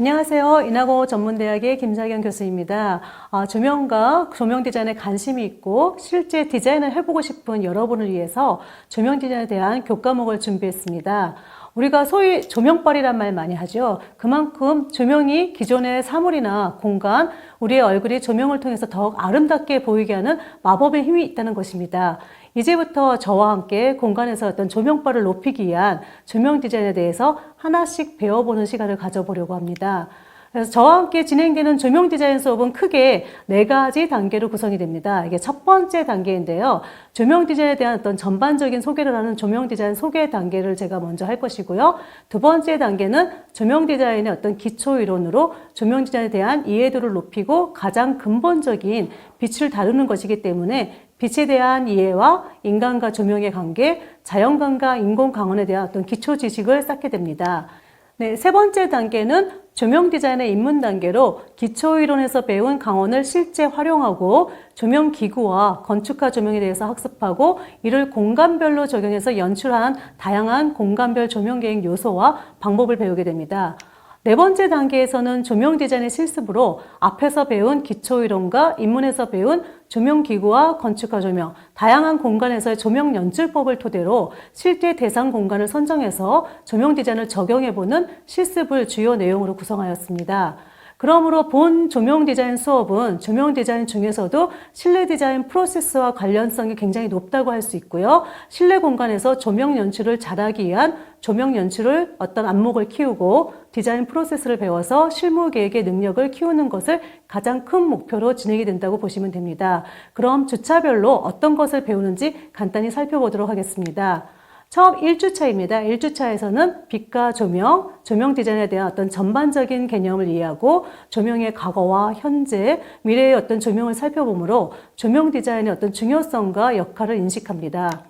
안녕하세요. 인하고 전문대학의 김자경 교수입니다. 조명과 조명 디자인에 관심이 있고 실제 디자인을 해보고 싶은 여러분을 위해서 조명 디자인에 대한 교과목을 준비했습니다. 우리가 소위 조명빨이란 말 많이 하죠. 그만큼 조명이 기존의 사물이나 공간, 우리의 얼굴이 조명을 통해서 더욱 아름답게 보이게 하는 마법의 힘이 있다는 것입니다. 이제부터 저와 함께 공간에서 어떤 조명빨을 높이기 위한 조명 디자인에 대해서 하나씩 배워보는 시간을 가져보려고 합니다. 그래서 저와 함께 진행되는 조명 디자인 수업은 크게 4가지 단계로 구성이 됩니다. 이게 첫 번째 단계인데요. 조명 디자인에 대한 어떤 전반적인 소개를 하는 조명 디자인 소개 단계를 제가 먼저 할 것이고요. 두 번째 단계는 조명 디자인의 어떤 기초 이론으로 조명 디자인에 대한 이해도를 높이고 가장 근본적인 빛을 다루는 것이기 때문에 빛에 대한 이해와 인간과 조명의 관계, 자연광과 인공 광원에 대한 어떤 기초 지식을 쌓게 됩니다. 네, 세 번째 단계는 조명 디자인의 입문 단계로 기초 이론에서 배운 광원을 실제 활용하고 조명 기구와 건축화 조명에 대해서 학습하고 이를 공간별로 적용해서 연출한 다양한 공간별 조명 계획 요소와 방법을 배우게 됩니다. 네 번째 단계에서는 조명 디자인의 실습으로 앞에서 배운 기초 이론과 입문에서 배운 조명 기구와 건축화 조명, 다양한 공간에서의 조명 연출법을 토대로 실제 대상 공간을 선정해서 조명 디자인을 적용해보는 실습을 주요 내용으로 구성하였습니다. 그러므로 본 조명 디자인 수업은 조명 디자인 중에서도 실내 디자인 프로세스와 관련성이 굉장히 높다고 할 수 있고요. 실내 공간에서 조명 연출을 잘하기 위한 조명 연출을 어떤 안목을 키우고 디자인 프로세스를 배워서 실무 계획의 능력을 키우는 것을 가장 큰 목표로 진행이 된다고 보시면 됩니다. 그럼 주차별로 어떤 것을 배우는지 간단히 살펴보도록 하겠습니다. 처음 1주차입니다. 1주차에서는 빛과 조명, 조명 디자인에 대한 어떤 전반적인 개념을 이해하고 조명의 과거와 현재, 미래의 어떤 조명을 살펴보므로 조명 디자인의 어떤 중요성과 역할을 인식합니다.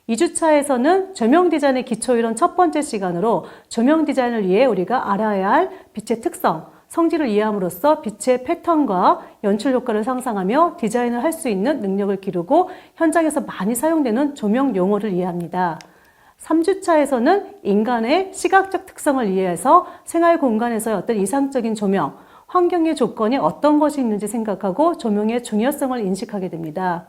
2주차에서는 조명 디자인의 기초 이론 첫 번째 시간으로 조명 디자인을 위해 우리가 알아야 할 빛의 특성, 성질을 이해함으로써 빛의 패턴과 연출 효과를 상상하며 디자인을 할 수 있는 능력을 기르고 현장에서 많이 사용되는 조명 용어를 이해합니다. 3주차에서는 인간의 시각적 특성을 이해해서 생활 공간에서의 어떤 이상적인 조명, 환경의 조건이 어떤 것이 있는지 생각하고 조명의 중요성을 인식하게 됩니다.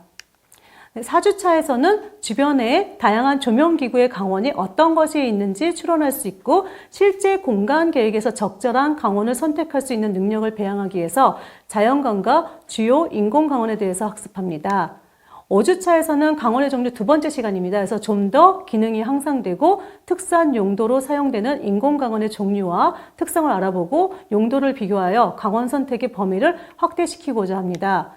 4주차에서는 주변에 다양한 조명기구의 광원이 어떤 것이 있는지 추론할 수 있고 실제 공간 계획에서 적절한 광원을 선택할 수 있는 능력을 배양하기 위해서 자연광과 주요 인공 광원에 대해서 학습합니다. 5주차에서는 광원의 종류 두 번째 시간입니다. 그래서 좀 더 기능이 향상되고 특수한 용도로 사용되는 인공 광원의 종류와 특성을 알아보고 용도를 비교하여 광원 선택의 범위를 확대시키고자 합니다.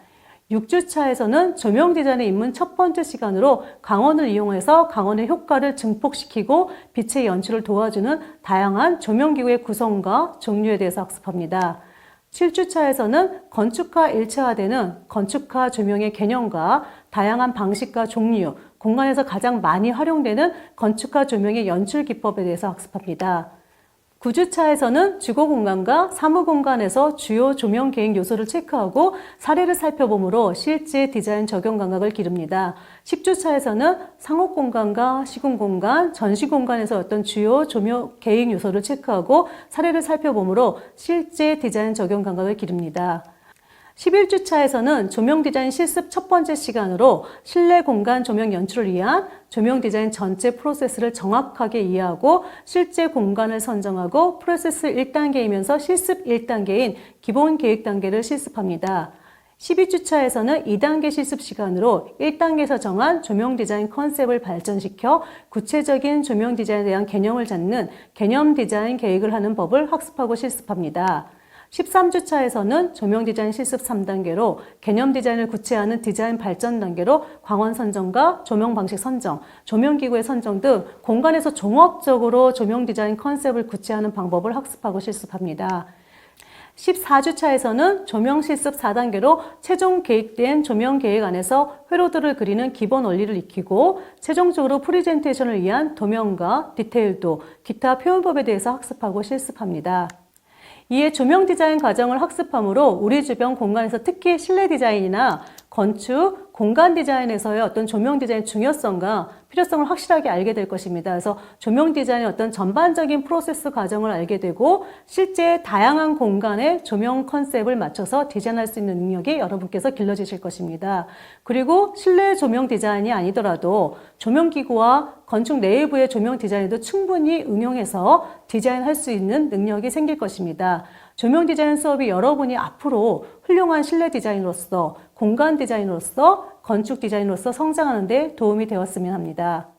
6주차에서는 조명 디자인의 입문 첫 번째 시간으로 광원을 이용해서 광원의 효과를 증폭시키고 빛의 연출을 도와주는 다양한 조명기구의 구성과 종류에 대해서 학습합니다. 7주차에서는 건축화 일체화되는 건축화 조명의 개념과 다양한 방식과 종류, 공간에서 가장 많이 활용되는 건축화 조명의 연출 기법에 대해서 학습합니다. 9주차에서는 주거공간과 사무공간에서 주요 조명 계획 요소를 체크하고 사례를 살펴보므로 실제 디자인 적용 감각을 기릅니다. 10주차에서는 상업공간과 시공공간, 전시공간에서 어떤 주요 조명 계획 요소를 체크하고 사례를 살펴보므로 실제 디자인 적용 감각을 기릅니다. 11주차에서는 조명 디자인 실습 첫 번째 시간으로 실내 공간 조명 연출을 위한 조명 디자인 전체 프로세스를 정확하게 이해하고 실제 공간을 선정하고 프로세스 1단계이면서 실습 1단계인 기본 계획 단계를 실습합니다. 12주차에서는 2단계 실습 시간으로 1단계에서 정한 조명 디자인 컨셉을 발전시켜 구체적인 조명 디자인에 대한 개념을 잡는 개념 디자인 계획을 하는 법을 학습하고 실습합니다. 13주차에서는 조명 디자인 실습 3단계로 개념 디자인을 구체화하는 디자인 발전 단계로 광원 선정과 조명 방식 선정, 조명 기구의 선정 등 공간에서 종합적으로 조명 디자인 컨셉을 구체화하는 방법을 학습하고 실습합니다. 14주차에서는 조명 실습 4단계로 최종 계획된 조명 계획 안에서 회로들을 그리는 기본 원리를 익히고 최종적으로 프리젠테이션을 위한 도명과 디테일도, 기타 표현법에 대해서 학습하고 실습합니다. 이에 조명 디자인 과정을 학습함으로 우리 주변 공간에서 특히 실내 디자인이나 건축, 공간 디자인에서의 어떤 조명 디자인 중요성과 필요성을 확실하게 알게 될 것입니다. 그래서 조명 디자인의 어떤 전반적인 프로세스 과정을 알게 되고 실제 다양한 공간에 조명 컨셉을 맞춰서 디자인할 수 있는 능력이 여러분께서 길러지실 것입니다. 그리고 실내 조명 디자인이 아니더라도 조명기구와 건축 내부의 조명 디자인도 충분히 응용해서 디자인할 수 있는 능력이 생길 것입니다. 조명 디자인 수업이 여러분이 앞으로 훌륭한 실내 디자이너로서, 공간 디자이너로서, 건축 디자이너로서 성장하는 데 도움이 되었으면 합니다.